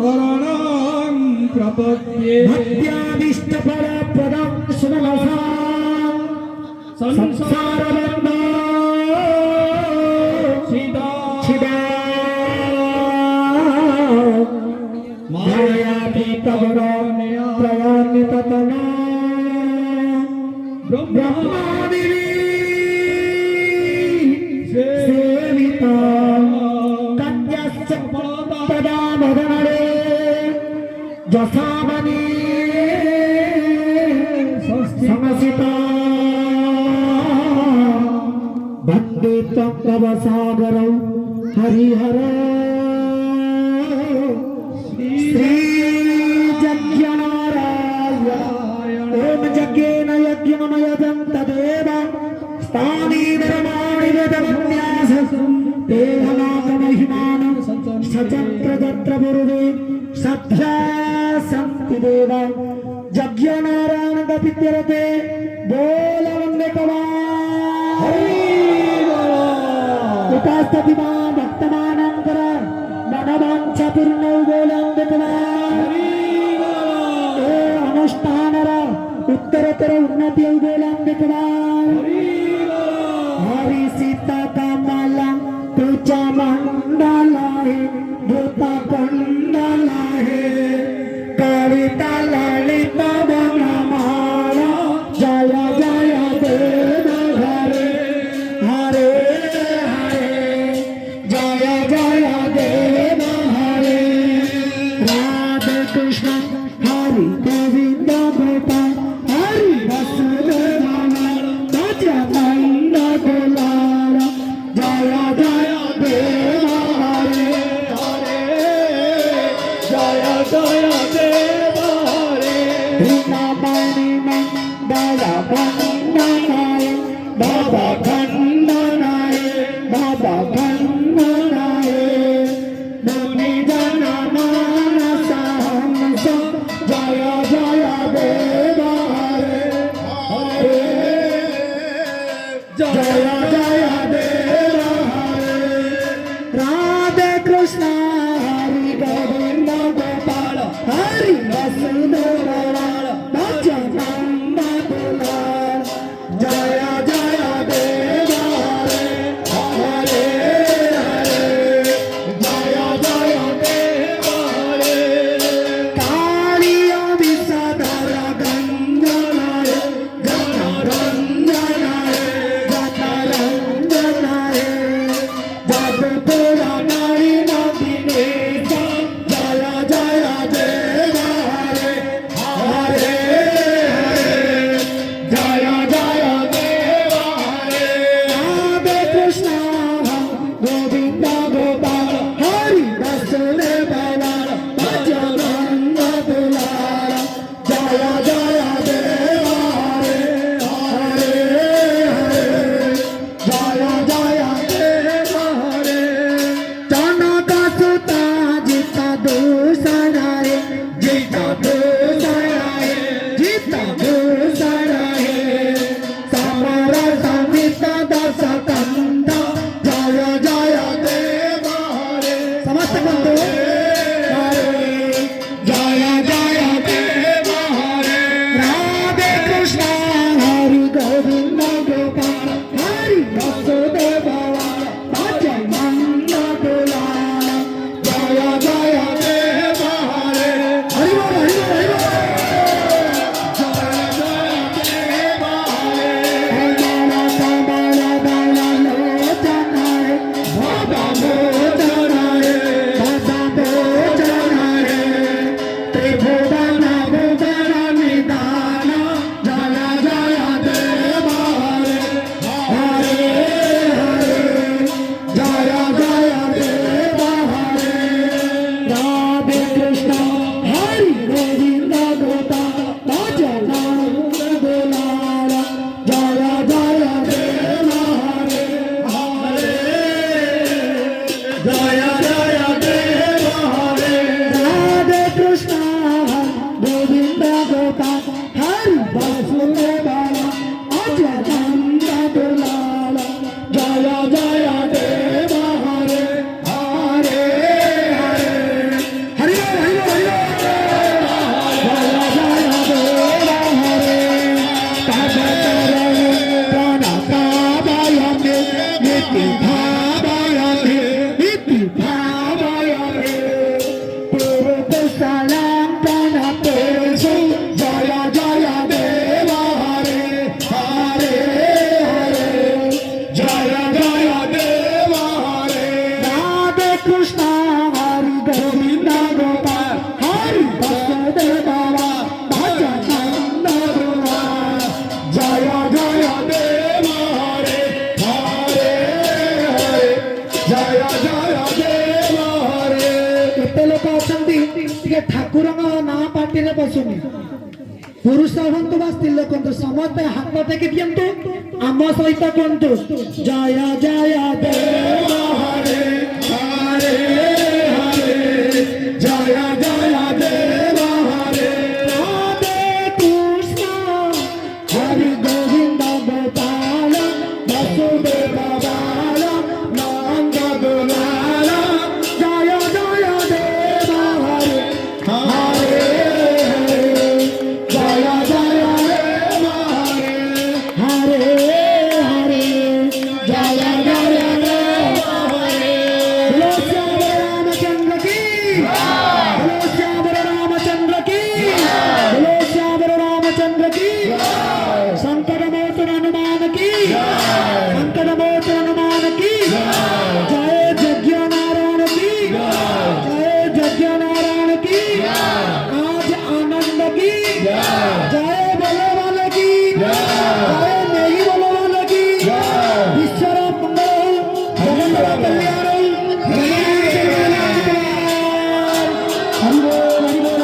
शरणं प्रपद्ये भक्त्यादिष्टपरपदं सुमनसा संसारबन्धो छिदा मायातीतगुणप्रयान्विततना ब्रह्मादिनी सेविता कन्यस्य तदा मदनरे जसामनी समसिता वन्दे त्वं भवसागरौ हरिहर श्रीजज्ञनारायण ॐ यज्ञेन यज्ञमयजन्त देव स्थानी धर्माणि वेदवन्यासं देहनागमहिमानं सचक्र तत्र पुरुषे सत्या सन्ति देव यज्ञनारायण कपित्यरते बोल वन्दे कवा उपास्ततिमा भक्तमानंकर मनवांछपूर्णौ बोलांबेकवा अनुष्ठानर उत्तरोत्तर उन्नति बोलांबेकवा हरि सीता कमला तुझा मंडला है भूता कंडला है कविता ललित वनमाला जय जय देव हरे हरे हरे जय जय देव हरे राधे कृष्ण हरि गोविंद गोपाल हरि वसुदेव भज नंद गोलाल जय जय देव हरे हरे जय जय देव हरे वृंदावनी मंगल वंदनाय बाबा खंडनाय बाबा खंडनाय मुनि जन मानस हंस जय जय देव हरे हरे जय जय देव हरे राधे कृष्ण हरि गोविंद गोपाल हरि वसुदेव भज नंद गोलाल जय जय देव हरे हरे हरे जय जय देव हरे कालिय विषधर गंजनाय जनरंजनाय जनरंजनाय जगपुरा नारी नदिने जय जय देव हरे हरे हरे जय जय देव हरे राधे कृष्ण गोविंद गोपाल हरि वसुदेव भज नंद गोलाल जय जय देव हरे हरे हरे जय जय देव हरे जनक सुता जिता दूसराय जिता दूसराय जिता दूसराय समर समित दस कंद जय जय देव हरे समस्त बंधु हरे जय जय देव हरे राधे कृष्ण हरि गोविंद गोपाल हरि वसुदेव भज नंद गोलाल जय जय देव हरे हरि बोल हरि बोल हरि बोल जय जय देव हरे बाला बाला बाला लोचनाय बाबा लोचनाय बाबा କେତେ ଲୋକ ଅଛନ୍ତି ଟିକେ ଠାକୁରଙ୍କ ନାଁ ପାଟିରେ ବସୁନି। ପୁରୁଷ ହୁଅନ୍ତୁ ବା ସ୍ତ୍ରୀ ଲୋକ ହୁଅନ୍ତୁ ସମସ୍ତେ ହାତ ଟେକି ଦିଅନ୍ତୁ, ଆମ ସହିତ କୁହନ୍ତୁ ଜୟ ଜୟ ଦେବ ହରେ ହରେ ହରେ ଜୟ ଜୟ ଦେବ ହରେ ରାଧେ କୃଷ୍ଣ ହରି ଗୋବିନ୍ଦ ଗୋପାଳ ବସୁଦେବ ବାଳ ନନ୍ଦ ଦୁଲାଳ ଜୟ ଜୟ ଦେବ ହରେ ହରେ ଜୟ ଜୟ ଦେବ ହରେ ହରେ ହରେ ଜୟ ଜୟ ଦେବ ହରେ बोलो श्याम रामचंद्र की, बोलो श्याम रामचंद्र की, बोलो श्याम रामचंद्र की, शंकर मोचन हनुमान की, शंकर मोचन हनुमान की, जय यज्ञ नारायण की, जय यज्ञ नारायण की, आज आनंद की